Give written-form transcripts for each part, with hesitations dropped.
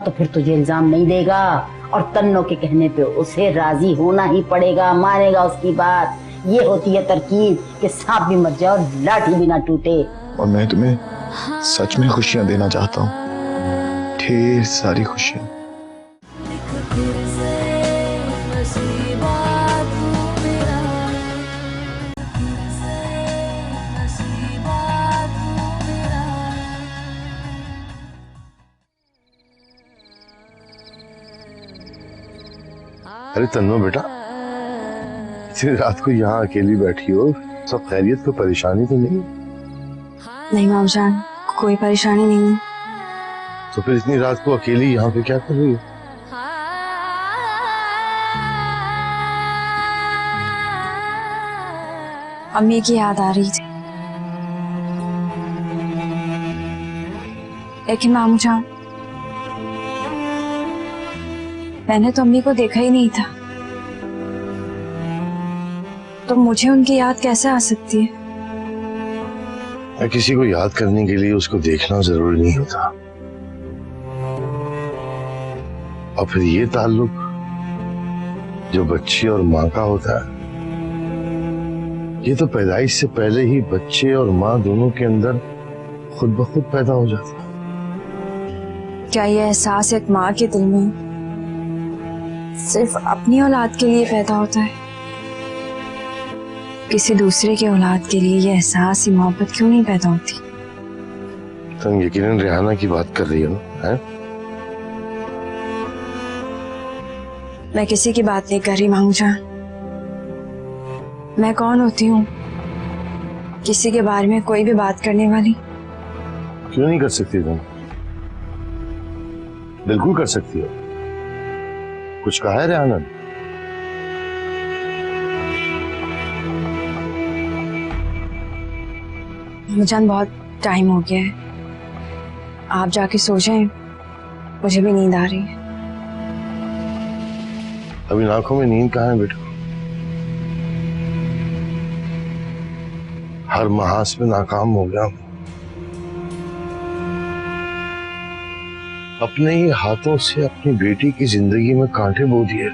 तो फिर तुझे इल्जाम नहीं देगा और तन्नो के कहने पे उसे राजी होना ही पड़ेगा, मानेगा उसकी बात। ये होती है तरकीब कि सांप भी मर जाए और लाठी भी ना टूटे। और मैं तुम्हें सच में खुशियां देना चाहता हूँ, ढेर सारी खुशियां। अरे तन्नो बेटा, इतनी रात को यहाँ अकेली बैठी हो, सब खैरियत? को परेशानी तो नहीं? नहीं मामजान, कोई परेशानी नहीं है। तो फिर इतनी रात को अकेली यहाँ पे क्या कर रही हो? अम्मी की याद आ रही थी, लेकिन मामूजान मैंने तो अम्मी को देखा ही नहीं था, तो मुझे उनकी याद कैसे आ सकती है? किसी को याद करने के लिए उसको देखना जरूरी नहीं होता। और फिर ये ताल्लुक जो बच्चे और माँ का होता है, ये तो पैदाइश से पहले ही बच्चे और माँ दोनों के अंदर खुद ब खुद पैदा हो जाता है। क्या ये एहसास एक माँ के दिल में सिर्फ अपनी औलाद के लिए पैदा होता है? किसी दूसरे के औलाद के लिए ये एहसास, ये मोहब्बत क्यों नहीं पैदा होती? तुम यकीनन रेहाना की बात कर रही हो ना? है? मैं किसी की बात नहीं कर रही मामूजान। मैं कौन होती हूँ किसी के बारे में कोई भी बात करने वाली? क्यों नहीं कर सकती तुम? बिल्कुल कर सकती हो। कुछ कहा है रेहाना ने? मामूजान बहुत टाइम हो गया है, आप जाके सो जाएं, मुझे भी नींद आ रही है। अभी आंखों में नींद कहाँ है बेटा? हर महाज में नाकाम हो गया। अपने ही हाथों से अपनी बेटी की जिंदगी में कांटे बो दिए।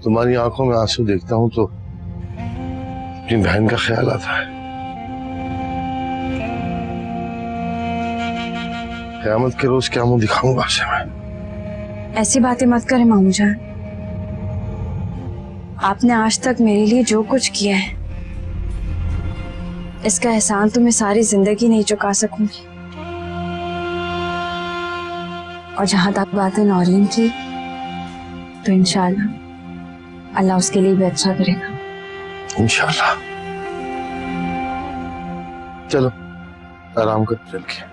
तुम्हारी आंखों में आंसू देखता हूं तो अपनी बहन का ख्याल आता है। क़यामत के रोज क्या मुंह दिखाऊंगा उसे मैं? ऐसी बातें मत करें मामूजान। आपने आज तक मेरे लिए जो कुछ किया है, इसका एहसान तो मैं सारी जिंदगी नहीं चुका सकूंगी। और जहां तक बात है नौरीन की, तो इंशाल्लाह अल्लाह उसके लिए भी अच्छा करेगा। इंशाल्लाह। चलो आराम कर चल के।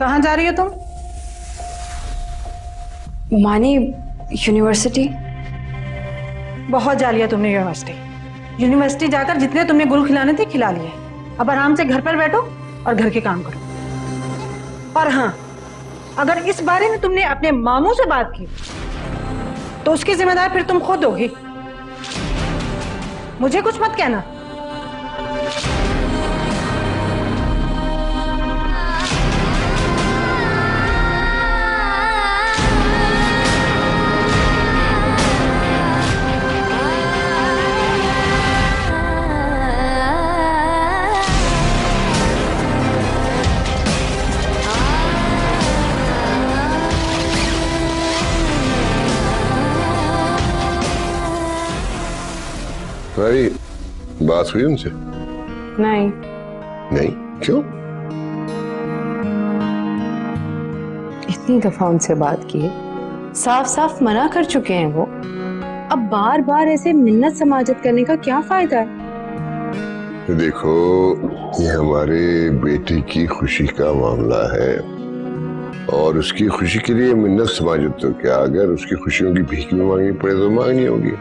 कहाँ जा रही हो तुम? मानी यूनिवर्सिटी। बहुत जा लिया तुमने यूनिवर्सिटी। यूनिवर्सिटी जाकर जितने तुमने गुल खिलाने थे खिला लिए। अब आराम से घर पर बैठो और घर के काम करो। और हाँ, अगर इस बारे में तुमने अपने मामू से बात की तो उसकी जिम्मेदार फिर तुम खुद होगी। मुझे कुछ मत कहना। भाई बात हुई उनसे? नहीं। नहीं? क्यों? कितनी दफा उनसे बात की है, साफ साफ मना कर चुके हैं वो। अब बार बार ऐसे मिन्नत समाजत करने का क्या फायदा है? देखो, ये हमारे बेटे की खुशी का मामला है और उसकी खुशी के लिए मिन्नत समाजत तो क्या, अगर उसकी खुशियों की भीख में मांगनी पड़े तो मांगनी होगी।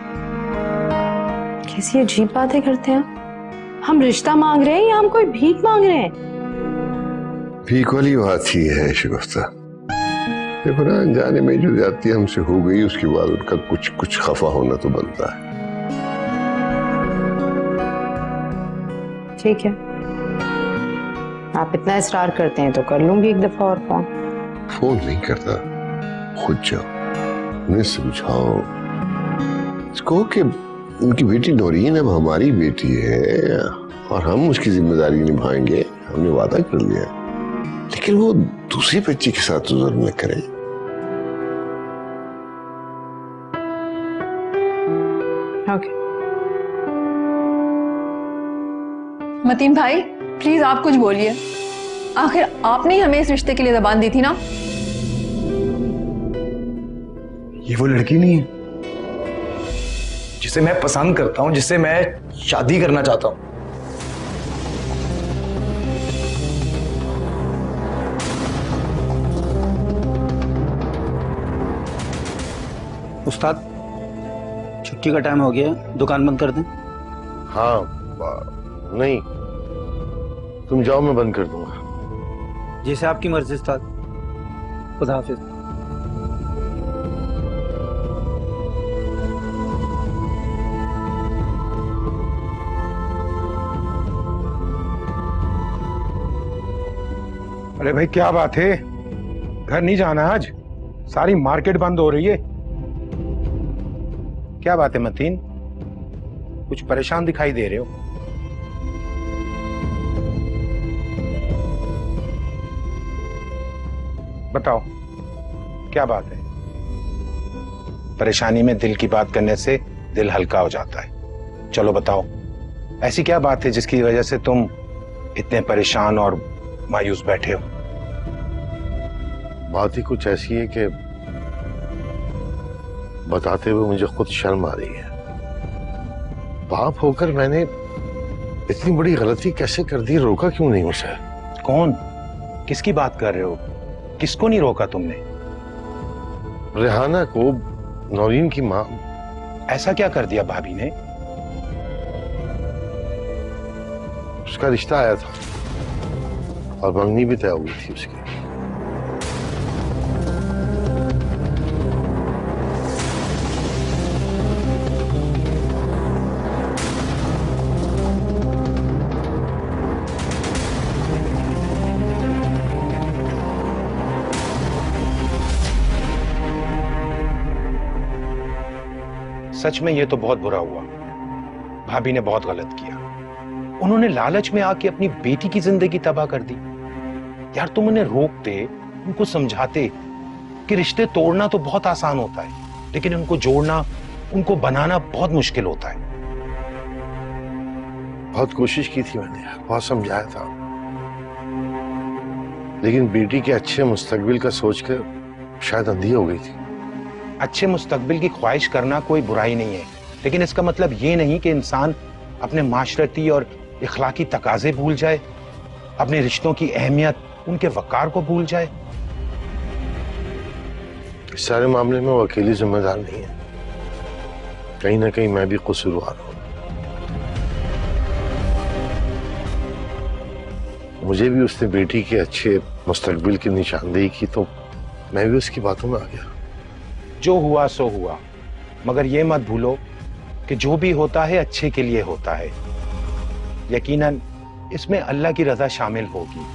कैसी अजीब बातें करते हैं हम रिश्ता मांग रहे हैं या हम कोई भीख मांग रहे हैं? भीख वाली बात ही है शिगुफ्ता। देखो ना, अनजाने में जो ज्यादती हमसे हो गई उसके बाद उनका कुछ खफा होना तो बनता है। ठीक है, आप इतना इसरार करते हैं तो कर लूंगी एक दफा और फोन। फोन नहीं करता, खुद जाओ, उन्हें समझाओ, इसको कि उनकी बेटी नौरीन अब हमारी बेटी है और हम उसकी जिम्मेदारी निभाएंगे, हमने वादा कर लिया। लेकिन वो दूसरी बच्ची के साथ तो जुल्म न करे। ओके। मतीन भाई प्लीज आप कुछ बोलिए, आखिर आपने ही हमें इस रिश्ते के लिए जबान दी थी ना। ये वो लड़की नहीं है जिसे मैं पसंद करता हूं, जिससे मैं शादी करना चाहता हूं। उस्ताद, छुट्टी का टाइम हो गया, दुकान बंद कर दें? हाँ, नहीं, तुम जाओ, मैं बंद कर दूंगा। जैसे आपकी मर्जी उस्ताद। खुदा हाफिज। अरे भाई क्या बात है, घर नहीं जाना आज? सारी मार्केट बंद हो रही है। क्या बात है मतीन, कुछ परेशान दिखाई दे रहे हो? बताओ क्या बात है? परेशानी में दिल की बात करने से दिल हल्का हो जाता है। चलो बताओ, ऐसी क्या बात है जिसकी वजह से तुम इतने परेशान और मायूस बैठे हो? बात ही कुछ ऐसी है कि बताते हुए मुझे खुद शर्म आ रही है। बाप होकर मैंने इतनी बड़ी गलती कैसे कर दी, रोका क्यों नहीं उसे? कौन, किसकी बात कर रहे हो? किसको नहीं रोका तुमने? रेहाना को, नौरीन की माँ। ऐसा क्या कर दिया भाभी ने? उसका रिश्ता आया था और मंगनी भी तय हुई थी उसकी। सच में ये तो बहुत बुरा हुआ। भाभी ने बहुत गलत किया। उन्होंने लालच में आके अपनी बेटी की जिंदगी तबाह कर दी। यार तुम उन्हें रोकते, उनको समझाते कि रिश्ते तोड़ना तो बहुत आसान होता है, लेकिन उनको जोड़ना, उनको बनाना बहुत मुश्किल होता है। बहुत कोशिश की थी मैंने, बहुत समझाया था, लेकिन बेटी के अच्छे मुस्तकबिल का सोचकर शायद अंधी हो गई थी। अच्छे मुस्तकबिल की ख्वाहिश करना कोई बुराई नहीं है, लेकिन इसका मतलब ये नहीं कि इंसान अपने माशरती और इखलाकी तकाजे भूल जाए, अपने रिश्तों की अहमियत, उनके वकार को भूल जाए। इस सारे मामले में वो अकेली जिम्मेदार नहीं है, कहीं ना कहीं मैं भी कसूरवार हूं। मुझे भी उसने बेटी के अच्छे मुस्तकबिल की निशानदेही की तो मैं भी उसकी बातों में आ गया। जो हुआ सो हुआ, मगर ये मत भूलो कि जो भी होता है अच्छे के लिए होता है। यकीनन इसमें अल्लाह की रजा शामिल होगी।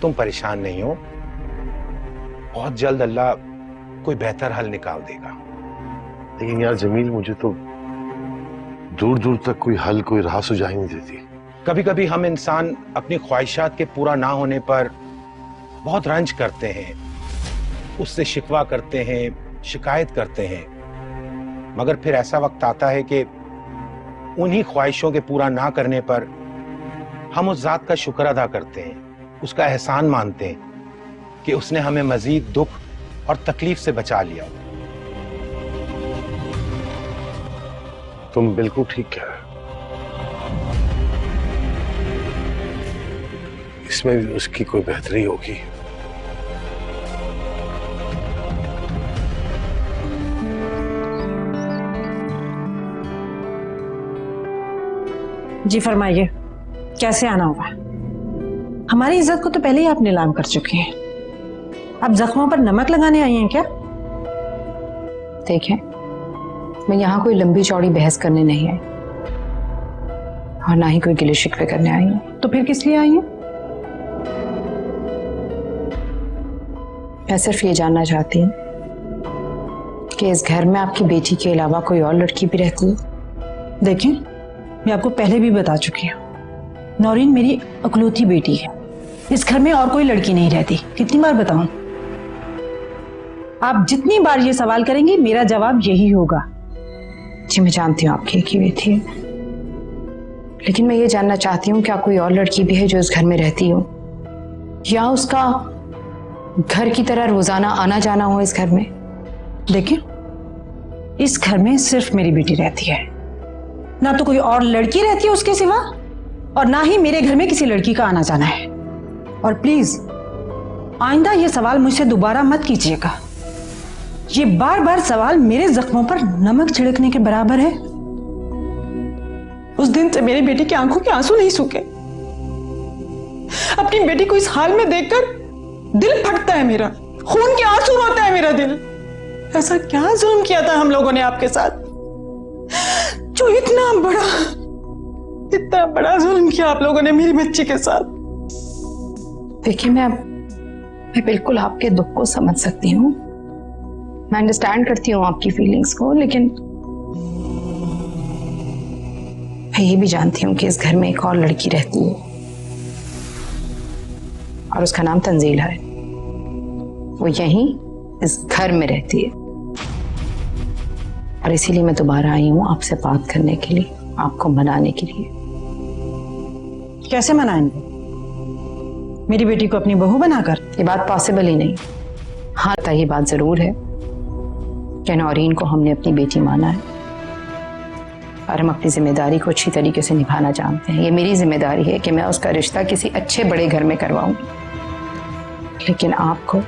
तुम परेशान नहीं हो, बहुत जल्द अल्लाह कोई बेहतर हल निकाल देगा। लेकिन यार जमील, मुझे तो दूर दूर तक कोई हल, कोई राह सुझाई नहीं देती। कभी कभी हम इंसान अपनी ख्वाहिशात के पूरा ना होने पर बहुत रंज करते हैं, उससे शिकवा करते हैं, शिकायत करते हैं, मगर फिर ऐसा वक्त आता है कि उन्हीं ख्वाहिशों के पूरा ना करने पर हम उस जात का शुक्र अदा करते हैं, उसका एहसान मानते हैं कि उसने हमें मजीद दुख और तकलीफ से बचा लिया। तुम बिल्कुल ठीक कह रहे हो। इसमें भी उसकी कोई बेहतरी होगी। जी फरमाइए, कैसे आना होगा? हमारी इज्जत को तो पहले ही आप नीलाम कर चुके हैं। अब जख्मों पर नमक लगाने आई हैं क्या? देखें, मैं यहाँ कोई लंबी चौड़ी बहस करने नहीं आई और ना ही कोई गिले शिकवे करने आई हूँ। तो फिर किस लिए आई हैं? मैं सिर्फ ये जानना चाहती हूँ कि इस घर में आपकी बेटी के अलावा कोई और लड़की भी रहती है? देखें, मैं आपको पहले भी बता चुकी हूँ, नौरीन मेरी इकलौती बेटी है। इस घर में और कोई लड़की नहीं रहती। कितनी बार बताऊं? आप जितनी बार ये सवाल करेंगी मेरा जवाब यही होगा। जी मैं जानती हूँ आपकी एक ही बेटी है, लेकिन मैं ये जानना चाहती हूँ क्या कोई और लड़की भी है जो इस घर में रहती हो, या उसका घर की तरह रोजाना आना जाना हो इस घर में? देखिए, इस घर में सिर्फ मेरी बेटी रहती है, ना तो कोई और लड़की रहती है उसके सिवा, और ना ही मेरे घर में किसी लड़की का आना जाना है। और प्लीज आइंदा ये सवाल मुझसे दोबारा मत कीजिएगा। ये बार बार सवाल मेरे जख्मों पर नमक छिड़कने के बराबर है। उस दिन से मेरी बेटी की आंखों के आंसू नहीं सूखे। अपनी बेटी को इस हाल में देखकर दिल फटता है मेरा, खून के आंसू रोता है मेरा दिल। ऐसा क्या जुल्म किया था हम लोगों ने आपके साथ, जो इतना बड़ा जुल्म किया आप लोगों ने मेरी बच्ची के साथ? देखिए, मैं बिल्कुल आपके दुख को समझ सकती हूँ, मैं अंडरस्टैंड करती हूँ आपकी फीलिंग्स को, लेकिन मैं ये भी जानती हूँ कि इस घर में एक और लड़की रहती है और उसका नाम तंजीला है। वो यहीं इस घर में रहती है और इसीलिए मैं दोबारा आई हूँ आपसे बात करने के लिए, आपको मनाने के लिए। कैसे मनाएंगे मेरी बेटी को अपनी बहू बनाकर? ये बात पॉसिबल ही नहीं। हाँ, ये बात जरूर है कि नौरीन को हमने अपनी बेटी माना है और हम अपनी जिम्मेदारी को अच्छी तरीके से निभाना जानते हैं। ये मेरी जिम्मेदारी है कि मैं उसका रिश्ता किसी अच्छे बड़े घर में करवाऊंगी, लेकिन आपको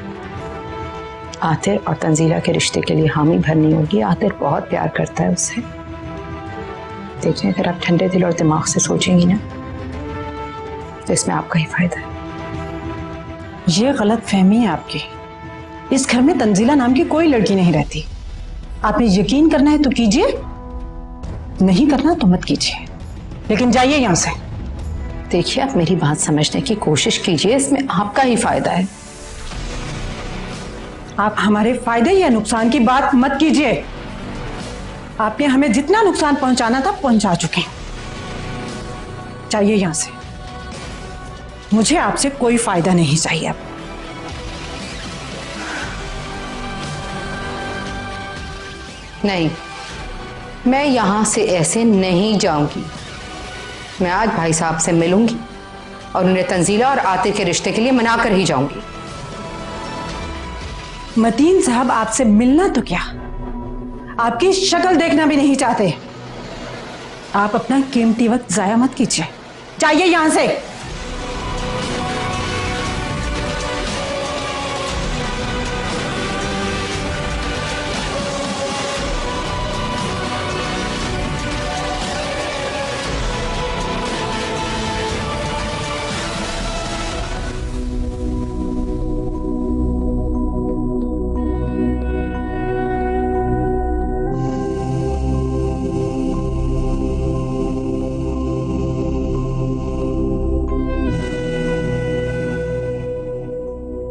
आतिर और तंजीला के रिश्ते के लिए हामी भरनी होगी। आतिर बहुत प्यार करता है उससे। देखिए, अगर आप ठंडे दिल और दिमाग से सोचेंगी ना तो इसमें आपका ही फायदा है। ये गलत फहमी है आपकी। इस घर में तंजीला नाम की कोई लड़की नहीं रहती। आपने यकीन करना है तो कीजिए, नहीं करना तो मत कीजिए, लेकिन जाइए यहां से। देखिए, आप मेरी बात समझने की कोशिश कीजिए, इसमें आपका ही फायदा है। आप हमारे फायदे या नुकसान की बात मत कीजिए। आपने हमें जितना नुकसान पहुंचाना था पहुंचा चुके हैं। जाइए यहां से, मुझे आपसे कोई फायदा नहीं चाहिए। अब नहीं, मैं यहां से ऐसे नहीं जाऊंगी। मैं आज भाई साहब से मिलूंगी और उन्हें तंजीला और आतिर के रिश्ते के लिए मना कर ही जाऊंगी। मतीन साहब आपसे मिलना तो क्या, आपकी शक्ल देखना भी नहीं चाहते। आप अपना कीमती वक्त जाया मत कीजिए। जाइए यहां से।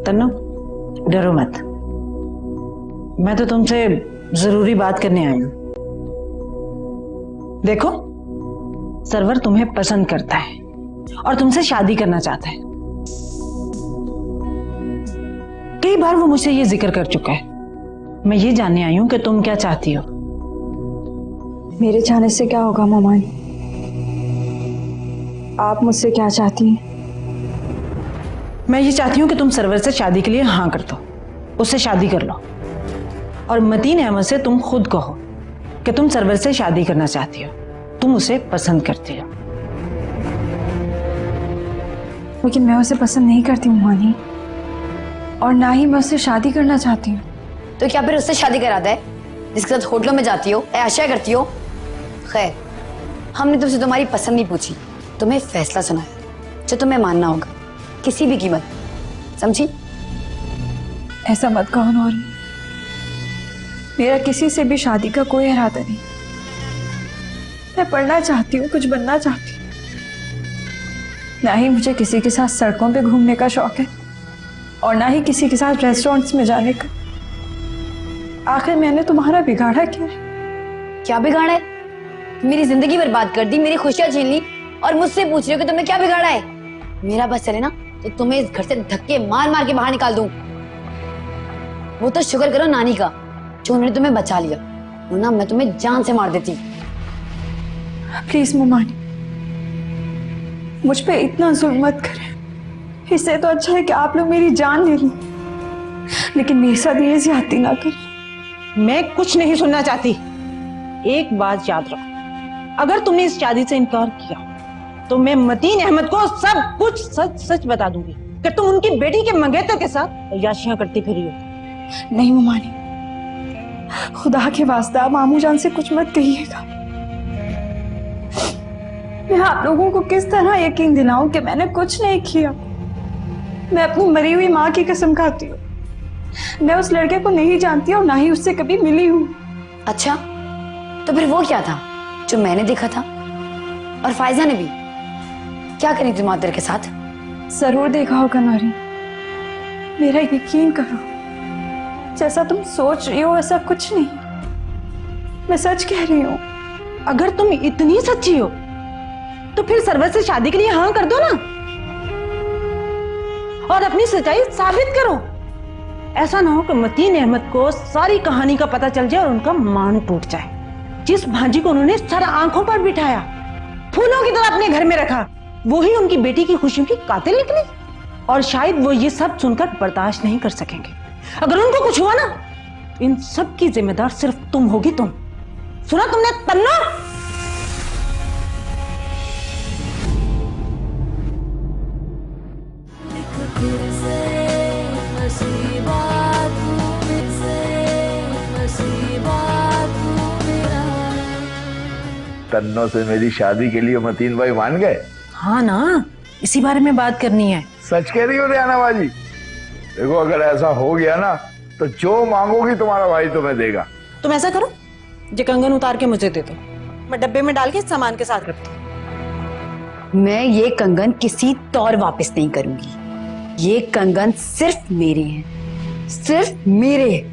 तन्नो, डरो मत, मैं तो तुमसे जरूरी बात करने आई हूं। देखो, सरवर तुम्हें पसंद करता है और तुमसे शादी करना चाहता है। कई बार वो मुझसे ये जिक्र कर चुका है। मैं ये जानने आई हूं कि तुम क्या चाहती हो। मेरे चाहने से क्या होगा मामानी, आप मुझसे क्या चाहती हैं? मैं ये चाहती हूँ कि तुम सरवर से शादी के लिए हाँ कर दो, उससे शादी कर लो। और मतीन अहमद से तुम खुद कहो कि तुम सरवर से शादी करना चाहती हो, तुम उसे पसंद करती हो। लेकिन मैं उसे पसंद नहीं करती हूँ मानी, और ना ही मैं उससे शादी करना चाहती हूँ। तो क्या फिर उससे शादी करा दे जिसके साथ होटलों में जाती हो, ऐशा करती हो? खैर, हमने तुमसे तुम्हारी पसंद नहीं पूछी, तुम्हें फैसला सुनाया जो तुम्हें मानना होगा किसी भी कीमत, समझी? ऐसा मत कहो नौरी, मेरा किसी से भी शादी का कोई इरादा नहीं। मैं पढ़ना चाहती हूँ, कुछ बनना चाहती हूँ। ना ही मुझे किसी के साथ सड़कों पे घूमने का शौक है और ना ही किसी के साथ रेस्टोरेंट्स में जाने का। आखिर मैंने तुम्हारा बिगाड़ा क्या है? क्या बिगाड़ा है? मेरी जिंदगी बर्बाद कर दी, मेरी खुशियां छीन ली और मुझसे पूछ रहे हो कि तुमने क्या बिगाड़ा है? मेरा बस चले ना तो तुम्हें इस घर से धक्के मार मार के बाहर निकाल दूं। वो तो शुक्र करो नानी का जो उन्होंने तुम्हें बचा लिया, वरना मैं तुम्हें जान से मार देती। प्लीज मुमानी, मुझ पे इतना जुल्म मत करें। इससे तो अच्छा है कि आप लोग मेरी जान ले लें, लेकिन मेरे साथ ये ज्यादती ना करें। मैं कुछ नहीं सुनना चाहती। एक बात याद रखो, अगर तुमने इस शादी से इनकार किया तो मैं मतीन अहमद को सब कुछ सच सच बता दूंगी कि तुम उनकी बेटी के मंगेतर के साथ अय्याशियां करती फिरी हो। नहीं मुमानी, खुदा के वास्ते आप मामू जान से कुछ मत कहिएगा। मैं आप लोगों को किस तरह यकीन दिलाऊं कि मैंने कुछ नहीं किया। मैं अपनी मरी हुई माँ की कसम खाती हूँ, मैं उस लड़के को नहीं जानती और ना ही उससे कभी मिली हूँ। अच्छा, तो फिर वो क्या था जो मैंने देखा था? और फायजा ने भी क्या करी थी मादर के साथ? जरूर देखा होगा नारी, मेरा यकीन करो, जैसा तुम सोच रही हो ऐसा कुछ नहीं। मैं सच कह रही हूँ। अगर तुम इतनी सच्ची हो तो फिर सरवर से शादी के लिए हाँ कर दो ना, और अपनी सच्चाई साबित करो। ऐसा ना हो कि मतीन अहमद को सारी कहानी का पता चल जाए और उनका मान टूट जाए। जिस भांजी को उन्होंने सर आंखों पर बिठाया, फूलों की तरह अपने घर में रखा, वो ही उनकी बेटी की खुशियों की कातिल निकली। और शायद वो ये सब सुनकर बर्दाश्त नहीं कर सकेंगे। अगर उनको कुछ हुआ ना, इन सब की जिम्मेदार सिर्फ तुम होगी। तुम सुना तुमने तन्नो? तन्नो से मेरी शादी के लिए मतीन भाई मान गए? हाँ ना, इसी बारे में बात करनी है। सच कह रही हो रियाना बाजी? देखो, अगर ऐसा हो गया ना तो जो मांगोगी तुम्हारा भाई तुम्हें देगा। तुम ऐसा करो, ये कंगन उतार के मुझे दे दो, मैं डब्बे में डाल के सामान के साथ रखती हूँ। मैं ये कंगन किसी तौर वापस नहीं करूंगी। ये कंगन सिर्फ मेरे हैं, सिर्फ मेरे।